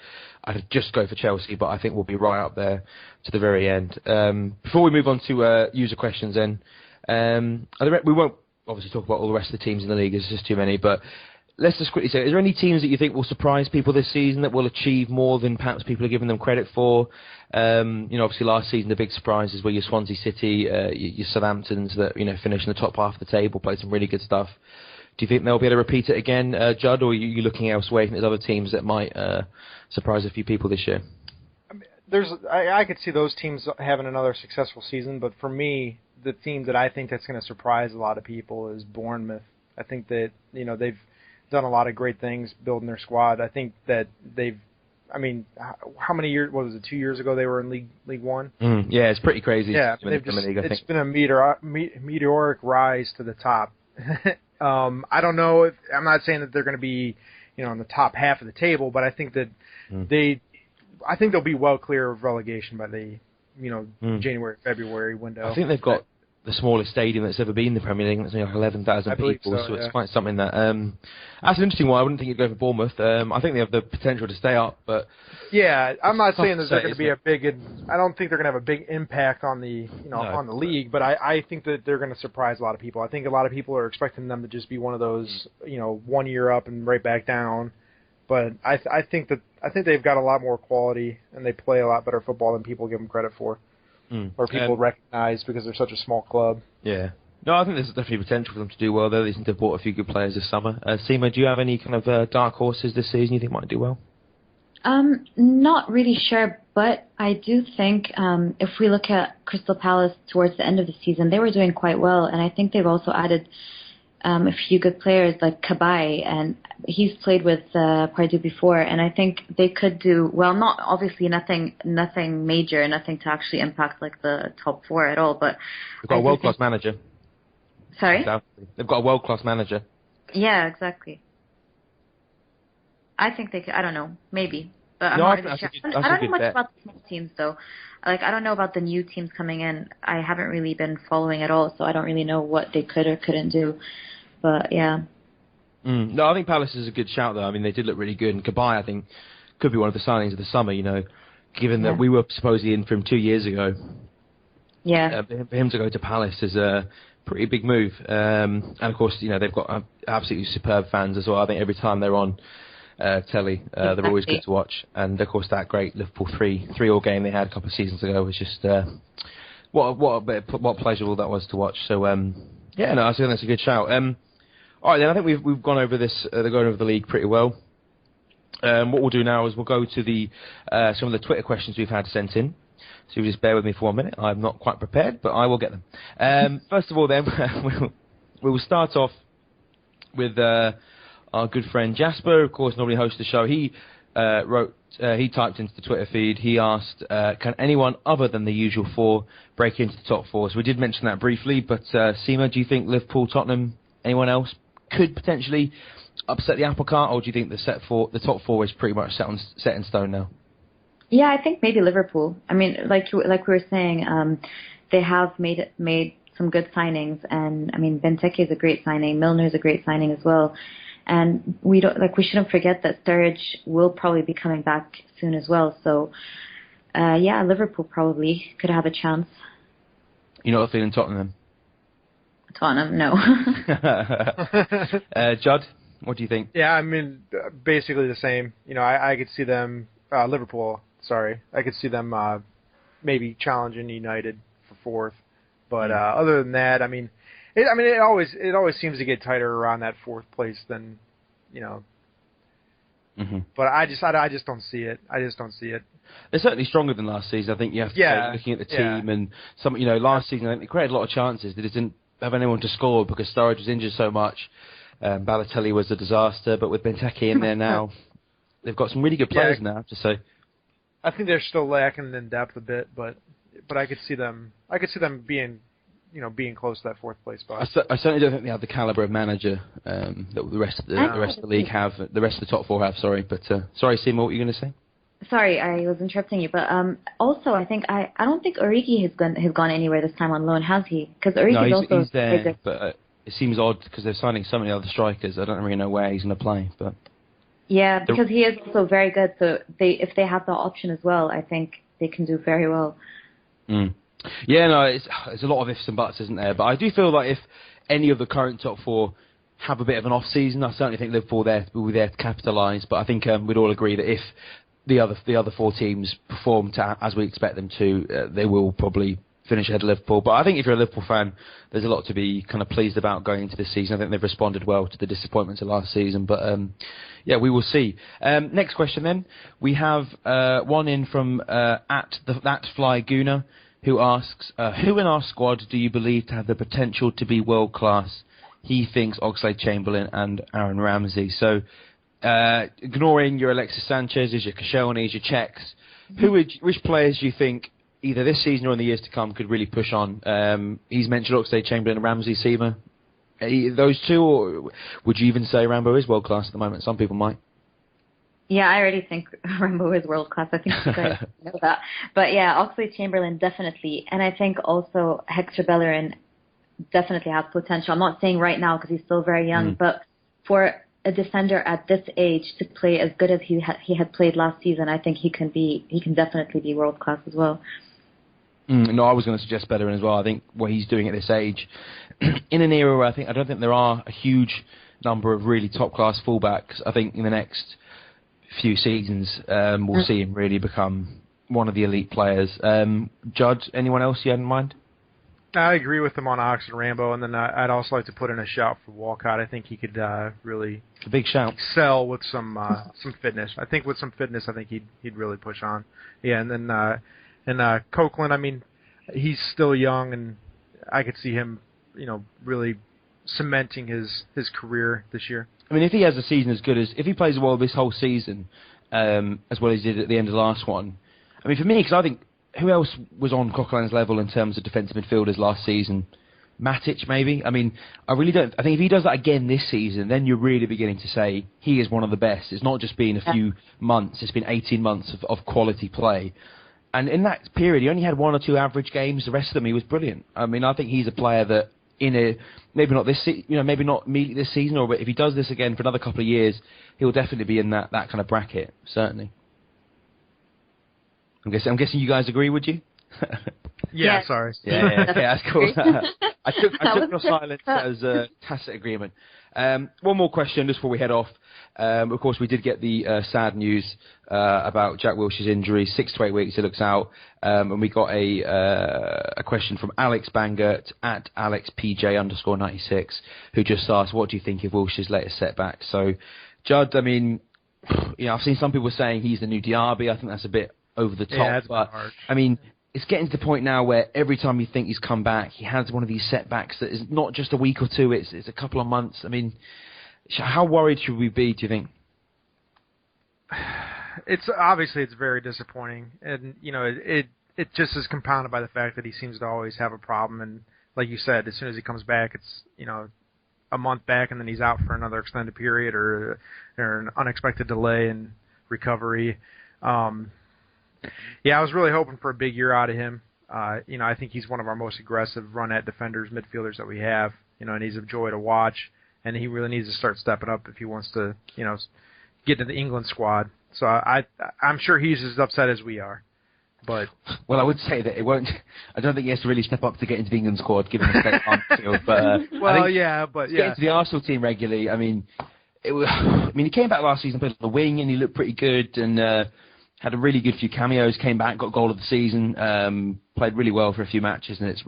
I'd just go for Chelsea, but I think we'll be right up there to the very end. Before we move on to user questions then, we won't obviously talk about all the rest of the teams in the league, there's just too many, but let's just quickly say, is there any teams that you think will surprise people this season, that will achieve more than perhaps people are giving them credit for? Obviously last season the big surprises were your Swansea City, your Southamptons that finished in the top half of the table, played some really good stuff. Do you think they'll be able to repeat it again, Judd, or are you looking elsewhere? I think there's other teams that might surprise a few people this year. I could see those teams having another successful season, but for me, the team that I think that's going to surprise a lot of people is Bournemouth. I think that they've done a lot of great things building their squad. I think that how many years? What was it? 2 years ago they were in League One. Yeah, it's pretty crazy. Yeah, it's been a meteoric rise to the top. I don't know I'm not saying that they're going to be in the top half of the table, but I think that they'll be well clear of relegation by the January, February window. I think they've got the smallest stadium that's ever been in the Premier League. It's like 11,000 people, so it's quite something that... that's an interesting one. I wouldn't think you'd go for Bournemouth. I think they have the potential to stay up, but... Yeah, I'm not saying that they're going to be I don't think they're going to have a big impact on the on the league, but I think that they're going to surprise a lot of people. I think a lot of people are expecting them to just be one of those 1 year up and right back down. But I think they've got a lot more quality and they play a lot better football than people give them credit for. Or people recognize because they're such a small club. Yeah. No, I think there's definitely potential for them to do well, though. They seem to have bought a few good players this summer. Sima, do you have any kind of dark horses this season you think might do well? Not really sure, but I do think if we look at Crystal Palace towards the end of the season, they were doing quite well, and I think they've also added a few good players like Cabaye, and he's played with Pardew before, and I think they could do well. Not obviously nothing major, nothing to actually impact like the top four at all. But they've got a world-class manager. Sorry, they've got a world-class manager. Yeah, exactly. I think they could. I don't know, maybe, but I'm not really sure. I don't know much about the teams though. Like I don't know about the new teams coming in. I haven't really been following at all, so I don't really know what they could or couldn't do. But yeah. No, I think Palace is a good shout though. I mean, they did look really good, and Cabaye I think could be one of the signings of the summer. Given that we were supposedly in for him 2 years ago. Yeah. For him to go to Palace is a pretty big move. And of course, they've got absolutely superb fans as well. I think every time they're on telly, they're always good to watch. And of course, that great Liverpool 3-3 game they had a couple of seasons ago was just what pleasurable that was to watch. So I think that's a good shout. All right, then I think we've gone over the league pretty well. What we'll do now is we'll go to the some of the Twitter questions we've had sent in. So you just bear with me for 1 minute. I'm not quite prepared, but I will get them. First of all, then we will start off with our good friend Jasper. Of course, normally hosts the show. He he typed into the Twitter feed. He asked, "Can anyone other than the usual four break into the top four?" So we did mention that briefly, but Sima, do you think Liverpool, Tottenham, anyone else could potentially upset the apple cart, or do you think the top four is pretty much set in stone now? Yeah, I think maybe Liverpool. I mean, like we were saying, they have made some good signings, and I mean, Benteke is a great signing. Milner is a great signing as well, and we shouldn't forget that Sturridge will probably be coming back soon as well. So, Liverpool probably could have a chance. You're not feeling Tottenham? Tottenham, no. Judd, what do you think? Yeah, I mean, basically the same. I could see them, Liverpool, sorry. I could see them maybe challenging United for fourth. But other than that, it always seems to get tighter around that fourth place than, Mm-hmm. But I just don't see it. They're certainly stronger than last season. I think you have to say, looking at the team and some, last season I think they created a lot of chances. They just didn't have anyone to score because Sturridge was injured so much. Balotelli was a disaster, but with Benteke in there now, they've got some really good players now, I have to say. I think they're still lacking in depth a bit, but I could see them being, being close to that fourth place spot. I certainly don't think they have the caliber of manager that the rest of the league have. The rest of the top four have. Sorry, but sorry, Sima, what were you going to say? Sorry, I was interrupting you, but also I think I don't think Origi has gone anywhere this time on loan, has he? Because Origi is also he's there, but it seems odd because they're signing so many other strikers. I don't really know where he's going to play, but yeah, because he is also very good. So if they have the option as well, I think they can do very well. Mm. Yeah, no, it's a lot of ifs and buts, isn't there? But I do feel like if any of the current top four have a bit of an off season, I certainly think Liverpool will be there to capitalise. But I think we'd all agree that if the other four teams perform as we expect them to, they will probably finish ahead of Liverpool. But I think if you're a Liverpool fan, there's a lot to be kind of pleased about going into this season. I think they've responded well to the disappointments of last season. But yeah, we will see. Next question then. We have one in from that fly Gooner, who asks, who in our squad do you believe to have the potential to be world class? He thinks Oxlade-Chamberlain and Aaron Ramsey. So ignoring your Alexis Sanchez's, your Koscielny's, your Czechs, which players do you think either this season or in the years to come could really push on? He's mentioned Oxlade-Chamberlain and Ramsey. Sima, those two, or would you even say Rambo is world class at the moment? Some people might. Yeah, I already think Rambo is world class. I think you guys know that. But yeah, Oxlade-Chamberlain definitely, and I think also Hector Bellerin definitely has potential. I'm not saying right now because he's still very young, but for a defender at this age to play as good as he had played last season, I think he can definitely be world class as well. No, I was going to suggest Bellerin as well. I think what he's doing at this age, in an era where I don't think there are a huge number of really top class fullbacks. I think in the next few seasons we'll see him really become one of the elite players. Judd, anyone else you had in mind? I agree with him on Ox and Rambo, and then I'd also like to put in a shout for Walcott. I think he could really a big shout excel with some fitness. I think with some fitness, I think he'd really push on. Yeah, and then Coquelin. I mean, he's still young, and I could see him, really cementing his career this year. I mean, if he has a season as good as if he plays well this whole season, as well as he did at the end of the last one. I mean, for me, because I think. Who else was on Coquelin's level in terms of defensive midfielders last season? Matic, maybe? I mean, I really don't. I think if he does that again this season, then you're really beginning to say he is one of the best. It's not just been a few months. It's been 18 months of quality play. And in that period, he only had one or two average games. The rest of them, he was brilliant. I mean, I think he's a player that maybe not maybe not immediately this season, or if he does this again for another couple of years, he'll definitely be in that kind of bracket, certainly. I'm guessing you guys agree, would you? Yeah, sorry. Yeah, that's cool. I took your silence as a tacit agreement. One more question just before we head off. Of course, we did get the sad news about Jack Wilshere's injury. 6 to 8 weeks it looks out. And we got a question from Alex Bangert at AlexPJ_96, who just asked, what do you think of Wilshere's latest setback? So, Judd, I mean, I've seen some people saying he's the new Diaby. I think that's a bit over the top, but I mean, it's getting to the point now where every time you think he's come back, he has one of these setbacks that is not just a week or two; it's a couple of months. I mean, how worried should we be? Do you think? It's obviously very disappointing, and it just is compounded by the fact that he seems to always have a problem. And like you said, as soon as he comes back, it's a month back, and then he's out for another extended period or an unexpected delay in recovery. Yeah, I was really hoping for a big year out of him. I think he's one of our most aggressive run-at defenders, midfielders that we have. And he's a joy to watch. And he really needs to start stepping up if he wants to, get to the England squad. So I'm sure he's as upset as we are. But well, I would say that it won't. I don't think he has to really step up to get into the England squad, given the state of field. But getting to the Arsenal team regularly. I mean, he came back last season, played on the wing, and he looked pretty good, and had a really good few cameos. Came back, got goal of the season, played really well for a few matches, and it's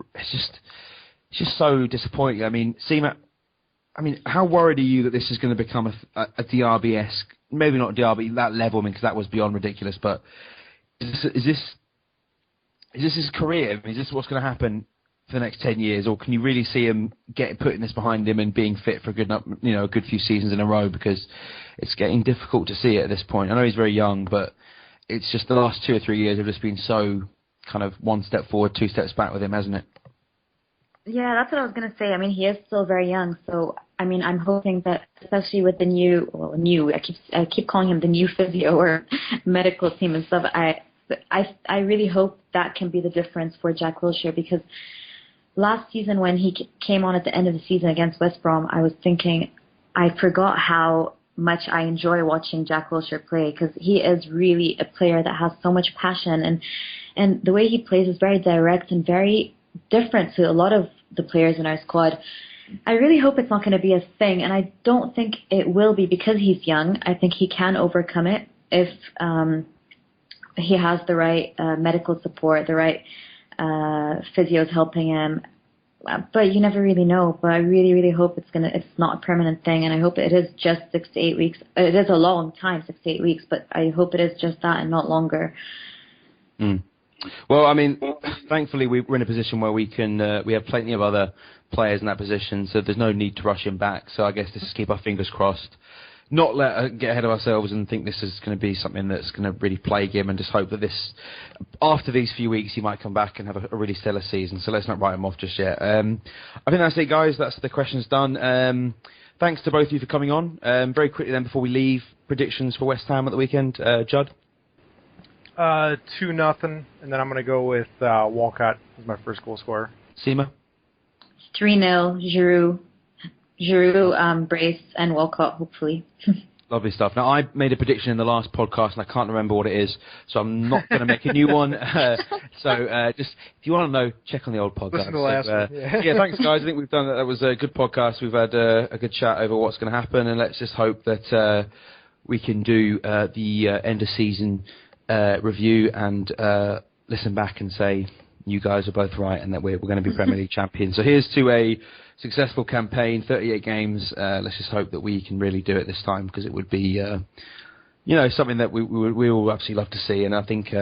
just so disappointing. I mean, Sima, how worried are you that this is going to become a Diaby-esque, maybe not Diaby that level, because that was beyond ridiculous, but is this his career? Is this what's going to happen for the next 10 years, or can you really see him putting this behind him and being fit for a good few seasons in a row? Because it's getting difficult to see it at this point. I know he's very young, but it's just the last 2 or 3 years have just been so kind of one step forward, 2 steps back with him, hasn't it? Yeah, that's what I was gonna say. I mean, he is still very young, so I mean, I'm hoping that, especially with the new, I keep calling him the new physio or medical team and stuff. I really hope that can be the difference for Jack Wilshere, because last season when he came on at the end of the season against West Brom, I was thinking I forgot how much I enjoy watching Jack Wilshere play, because he is really a player that has so much passion, and the way he plays is very direct and very different to a lot of the players in our squad. I really hope it's not going to be a thing, and I don't think it will be because he's young. I think he can overcome it if he has the right medical support, the right physios helping him. But you never really know. But I really, really hope it's not a permanent thing, and I hope it is just 6 to 8 weeks. It is a long time, 6 to 8 weeks, but I hope it is just that and not longer. Mm. Well, I mean, thankfully we're in a position where we have plenty of other players in that position, so there's no need to rush him back. So I guess just keep our fingers crossed, not get ahead of ourselves and think this is going to be something that's going to really plague him, and just hope that after these few weeks, he might come back and have a really stellar season. So let's not write him off just yet. I think that's it, guys. That's the questions done. Thanks to both of you for coming on. Very quickly then, before we leave, predictions for West Ham at the weekend. Judd? 2-0, and then I'm going to go with Walcott as my first goal scorer. Sima? 3-0, Giroud, Brace, and Walcott, hopefully. Lovely stuff. Now, I made a prediction in the last podcast, and I can't remember what it is, so I'm not going to make a new one. Just if you want to know, check on the old podcast. Listen to the last one. Yeah, thanks, guys. I think we've done that. That was a good podcast. We've had a good chat over what's going to happen, and let's just hope that we can do the end of season review and listen back and say you guys are both right and that we're going to be Premier League champions. So here's to a successful campaign, 38 games. Let's just hope that we can really do it this time, because it would be something that we will absolutely love to see, and I think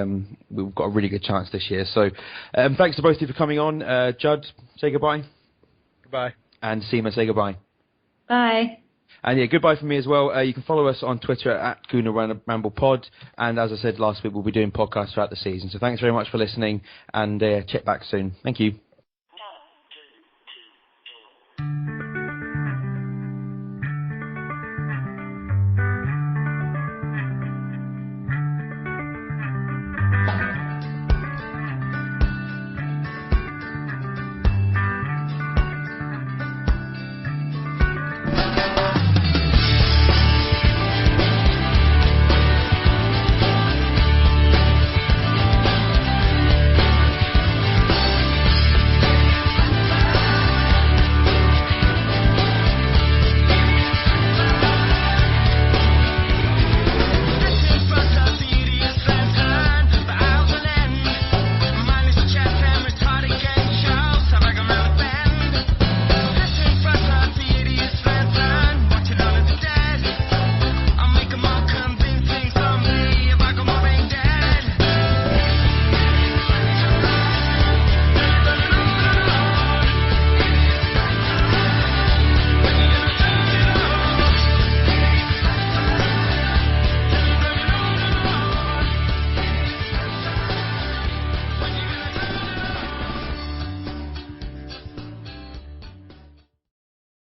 we've got a really good chance this year. So thanks to both of you for coming on. Judd, say goodbye. Goodbye. And Sima, say goodbye. Bye. And yeah, goodbye from me as well. You can follow us on Twitter at Gooner Ramble Pod. And as I said last week, we'll be doing podcasts throughout the season. So thanks very much for listening, and check back soon. Thank you.